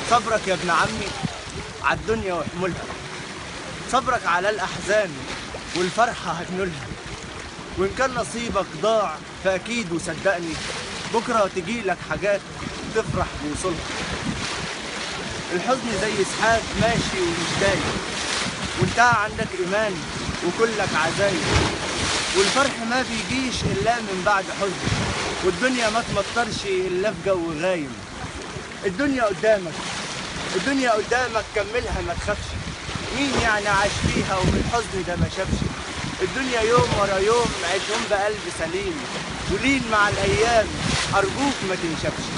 صبرك يا ابن عمي على الدنيا وحمولها، صبرك على الأحزان والفرحة هتنولها، وإن كان نصيبك ضاع فأكيد وصدقني بكرة تجيلك حاجات تفرح بوصولها. الحزن زي سحاب ماشي ومش دايم، وانت عندك إيمان وكلك عزايم، والفرح ما بيجيش إلا من بعد حزن، والدنيا ما تمطرش إلا في جو غايم. الدنيا قدامك، الدنيا قدامك كملها ما تخافش، مين يعني عاش فيها ومن الحزن ده ما شافش. الدنيا يوم ورا يوم عيشهم بقلب سليم، ولين مع الأيام أرجوك ما تنشفش.